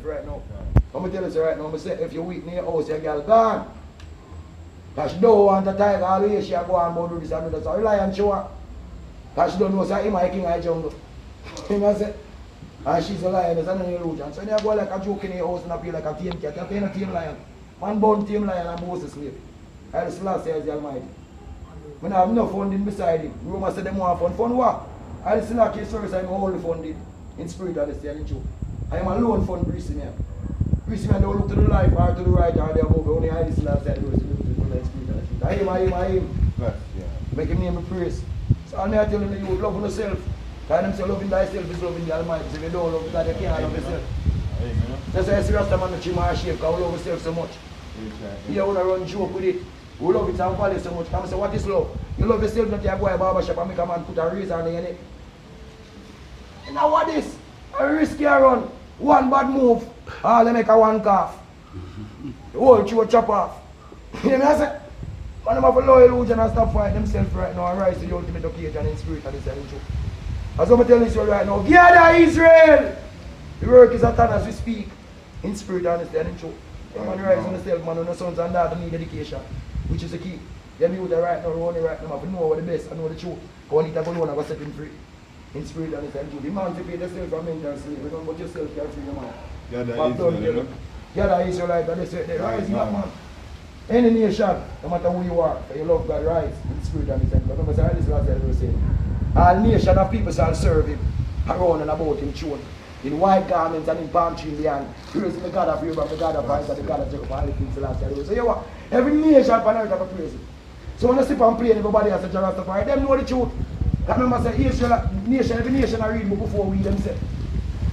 right now. I'm going to tell you right now, I say if you're weak in your house, your girl gone. Because she don't want a tiger, all the way she go on about do this and do that. So rely on show. Because she don't know, so him I king of the jungle. You know what I'm saying? And she's a lion, there's an illusion. So when you go like a joke in your house and appear like a tame cat, you're playing a tame lion. Man born tame lion and Moses slave. I just last year as the Almighty. When I have no funding beside him, Roma said them want fun. Fun what? I still like his service, I'm only funded in spirit and in truth. I am alone fund Brissy man. Brissy man don't look to the life or to the right or the above. Only I listen last time, I him. Make him name a praise. So I'm not telling you, love yourself. Because them say loving thyself is loving the Almighty. So if you don't love God, you can't love yourself. That's why I see Rasta man trim our shape, because we love yourself so much. You want to run joke with it. We love it and value so much. Come say, what is love? You love yourself, not you go to a barber shop and make a man put a razor on your neck. And now what is? A risky run. One bad move. All they make a one calf. The whole throat chop off. You know what I say? Man, them have a loyal illusion and stop fighting themselves right now and rise to the ultimate occasion in spirit and in truth. As I'm telling you right now, gather Israel! The work is at hand as we speak. In spirit and in truth. Man, rise on yourself, man, on the sons and daughters need education. Which is the key. Them youth are right now, running right now, have to know what the best and know the truth. Go on, it go alone and go set him free. In spirit and in truth. Emancipate yourself from mental slavery. Don't put yourself here free, man. Gather Israelite, and they say, they rise up, man. Any nation, no matter who you are, you love God, rise in spirit and in truth. Remember, this last year I was saying. All nation of people shall serve him around and about him, tune. In white garments and in palm tree in the hand. Praising the God of Abraham, the God of Isaac, the God of Jacob, all the things the last year. So you know what? Every nation on earth have a praise him. So when I sit and play, everybody has a Rastafarian, them know the truth. I remember say Israel, nation, every nation I read book before we themselves.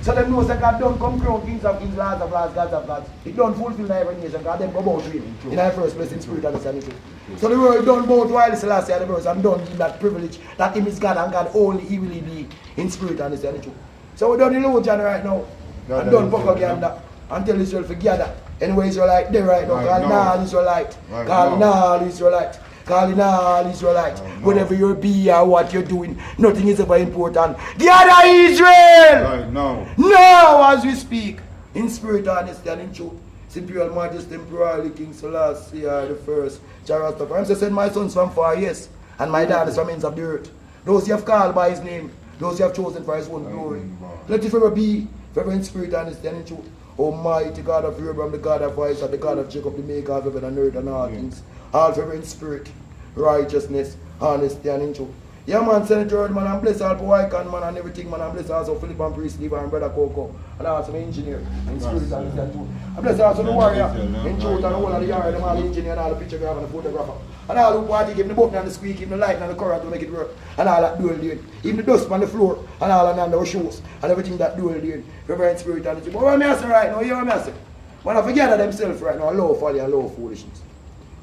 So them know that God don't come crown kings of kings, lords of lords, gods of gods. It don't fulfill in every nation, because them go about to him in our first place in spirit and the truth. So the world don't bow to the selassie and the verse and don't give that privilege that him is God and God only he will be in spirit and the truth. So we don't illusion right now. And don't propaganda and tell Israel to gather. Anyway, Israelite there right now. Calling all Israelite. Calling all Israelite. Calling all Israelite. Whatever you be or what you're doing, nothing is ever important. Gather Israel! Right now. Now as we speak. In spirit, honesty and in truth. Imperial Majesty, Emperor King Selassie the first. Rastafarian. I send my sons from far, yes. And my daughters from ends of the earth. Those you have called by his name. Those you have chosen for his own glory. Let it forever be, forever in spirit, honesty and in truth. Almighty God of Abraham, the God of Isaac, the God of Jacob, the maker of heaven and earth and all things. All forever in spirit, righteousness, honesty and in truth. Yeah man, Senator man, and bless all Powaikan man and everything man, and bless also Philip and Priest Lever and Brother Coco, and also the engineer in spirit and in truth. And bless also the warrior in truth and the whole of the yard, and all the engineer and all the pictographer and the photographer. And all who party, give him the button and the squeak, give him the light and the current to make it work. And all that dual doing. Even the dust on the floor and all and the shoes and everything that dual doing. Reverend spirit and the truth. But what I'm saying right now, you know what I'm saying? Man, I forget themselves right now, low folly and low foolishness.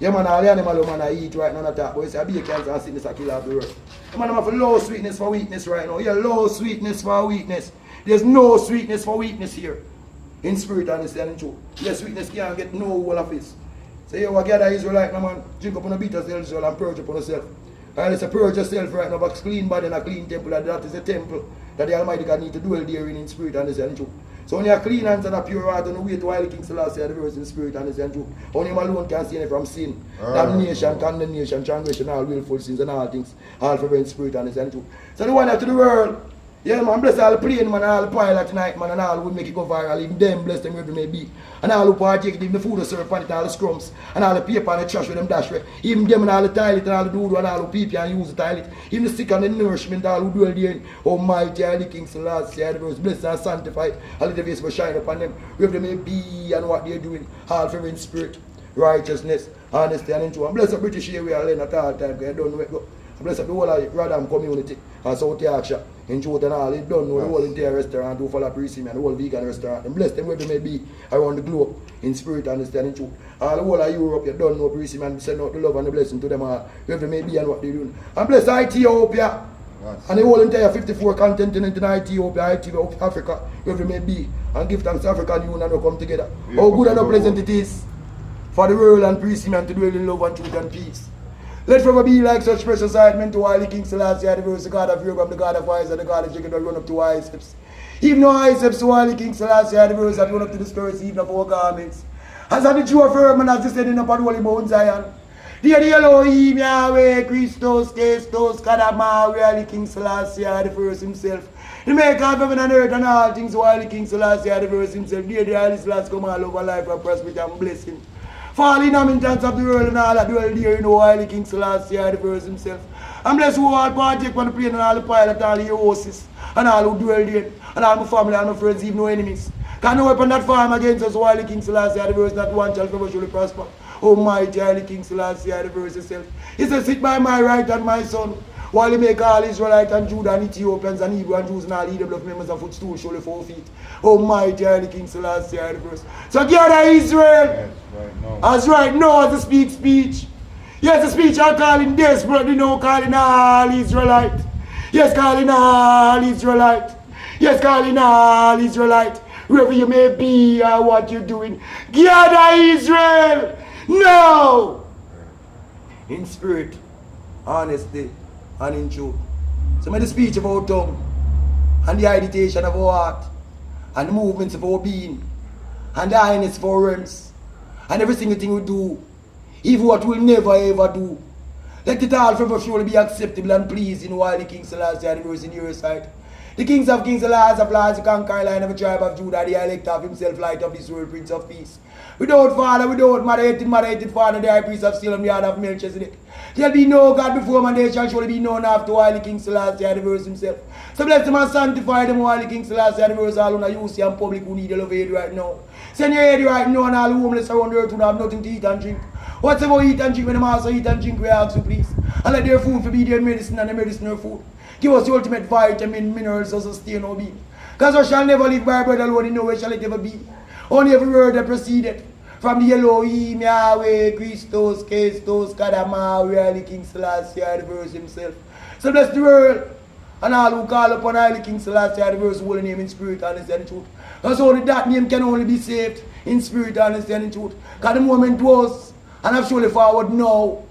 Yeah man, all the animal man I eat right now not that, but you say I be a cancer and sickness a killer of the world. Yeah man, I'm have low sweetness for weakness right now. Yeah, low sweetness for weakness. There's no sweetness for weakness here. In spirit and in truth. Yeah, sweetness can't get no whole of this. So you gather Israelite now man, drink up on a beat yourself and purge upon yourself. And it's a purge yourself right now, but clean body and a clean temple, and that is a temple that the Almighty God need to dwell there in spirit and in truth. So when you have clean hands and a pure heart, don't wait while the King Selassie the verse in spirit and in truth. Only him alone can save you from sin, damnation, condemnation, transgression, all willful sins and all things, all for in spirit and in truth. So the one out to the world, yeah man, bless all the plane man, all the pilot tonight man, and all who make it go viral, even them bless them wherever it may be. And all who partake, even the food they serve on it, all the scrums, and all the paper and the trash with them dash with. Even them and all the toilet and all the doodoo and all who people and use the toilet. Even the sick and the nourishment, all who dwell there. Almighty, all the King Selassie, the verse, blessed and sanctified, all the face will shine upon them, wherever they may be and what they're doing, all for in spirit, righteousness, honesty and in truth. And bless the British area land at all time, because you don't know it go. And bless the whole of the Radham community and South Yorkshire. In truth and all, they don't know the whole entire restaurant who follow Priesty and the whole vegan restaurant. And bless them where they may be around the globe in spirit and in truth. All the whole of Europe, you don't know Priesty man, send out the love and the blessing to them all, wherever they may be and what they're doing. And bless Ethiopia and the whole entire 54 continent in Ethiopia, Africa, wherever they may be. And give thanks to African Union to come together. How good and how pleasant it is for the world and Priesty man to dwell in love and truth and peace. Let forever be like such precious ointment to all the King Selassie, the verse, the God of Abraham, the God of Isaac, the God of Jacob, that run up to our steps. Even though I said so all the King Selassie the verse that went up to the skirts even of our garments. As I the Jew of Herman as descending upon holy Mount Zion. Dear the Elohim, Yahweh, Christos, Kestos, Kadama, really King Selassie the first himself. The maker of heaven and earth and all things while the King Selassie the verse himself. Dear the Holy Selassie come all over life and prosperity and blessing. Fall in inhabitants of the world and all that dwell there in the while the King Selassie the verse himself. And bless who all partake on the plane and all the pilot, all the horses, and all who dwell there, and all my family and my friends, even no enemies. Can no weapon that farm against us while the King Selassie the verse not one shall ever surely prosper. Almighty Holy King Selassie the verse himself. He says, sit by my right and my son, while he make all Israelites and Judah and Ethiopians and Hebrew and Jews and all EW members of footstool surely 4 feet. Almighty Holy King Selassie the verse. So gather Israel, as right now as the speech. Yes, the speech are calling desperately now, calling all Israelite. Yes, calling all Israelite. Yes, calling all Israelite. Wherever you may be or what you're doing. Gather Israel now. In spirit, honesty, and in truth. So may the speech of our tongue, and the agitation of our heart, and the movements of our being, and the highness of our realms, and every single thing we do, even what we'll never ever do. Let it all forever surely be acceptable and pleasing while the King Selassie the verse in your sight. The kings of kings, the lords of lords, the conqueror line of the tribe of Judah, the elect of himself, light of this world, Prince of Peace. Without father, without mother-hated father, the high priest of Salem, the yard of Melchizedek. There'll be no God before him, and there shall surely be none after while the King Selassie the verse himself. So bless them and sanctify them while the King Selassie the verse all on you see and public who need the love aid right now. Send your aid right now and all the homeless around the earth who have nothing to eat and drink. Whatever eat and drink, when them also eat and drink, we ask you please. And let their food be their medicine and the medicine their food. Give us the ultimate vitamin, minerals to sustain our being. Because we shall never live by bread alone, in no way shall it ever be. Only every word that proceeded from the Elohim, Yahweh, Christos, Kestos, Kadama, really King Selassie the verse himself. So bless the world and all who call upon Holy King Selassie the verse holy name in spirit, honesty and truth. Because only that name can only be saved in spirit, honesty and in truth. Because the moment was, and I'm surely forward now,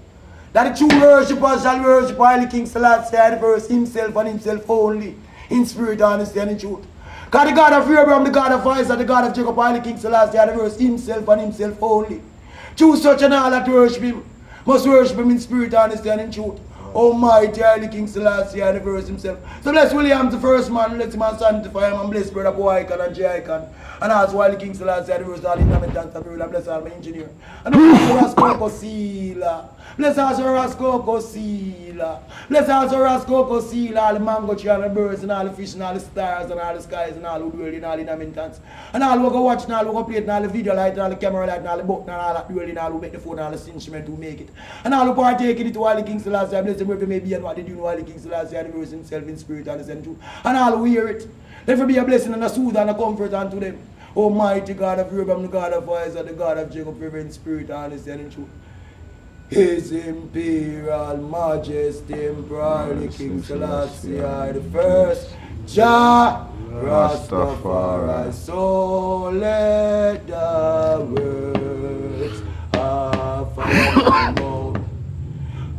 that the true worshippers shall worship Holy King Selassie the verse himself and himself only, in spirit, honesty and in truth. Because the God of Abraham, the God of Isaac, the God of Jacob, Holy King Selassie the verse himself and himself only. Choose such and all that worship him, must worship him in spirit, honesty and in truth. Almighty Holy King Selassie the verse himself. So bless William the first man, let him sanctify him, and bless Brother Boycon and J-Icon. And also Holy King Selassie the verse, all the inhabitants of the world, and bless all my engineer. And bless Rasco Sila. Bless also Rasco Sila. Bless also Rasco Sila, all the mango tree and the birds and all the fish and all the stars and all the skies and all the world and all the inhabitants. And all who go watch and all who go play and all the video light and all the camera light and all the book and all that world and all who make the phone and all the instrument who make it. And all who partake in it to Holy King Selassie, bless them wherever may be and what they do, Holy King Selassie the verse himself in spirit and in truth. And all who hear it, let it be a blessing and a soothe and a comfort unto them. Almighty God of Abraham, the God of Isaac, the God of Jacob, forever in spirit, honesty and in truth. His Imperial Majesty, Emperor King Selassie the first, Jah Rastafari. So let the words of our mouth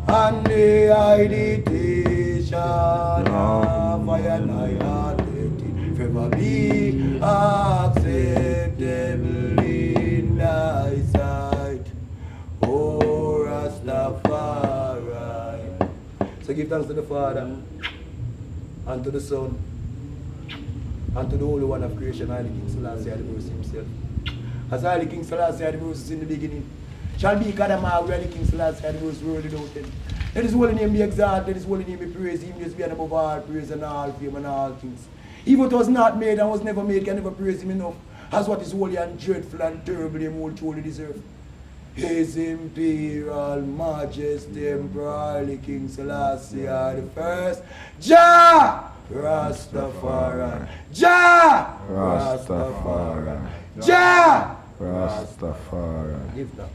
and the meditation of my heart forever be acceptable in thy sight, O Rastafari. So give thanks to the Father, and to the Son, and to the Holy One of creation, Holy King Selassie the verse himself. As Holy King Selassie the verse is in the beginning, shall be Kadama, Holy King Selassie the verse world without him. Let his holy name be exalted, let his holy name be praised, even just be above all praise and all fame and all things. Even what was not made and was never made can never praise him enough, as what is holy and dreadful and terrible him will truly deserve. His Imperial Majesty, Emperor King Selassie the first, Jah Rastafari, Jah Rastafari, Jah Rastafari. Give that.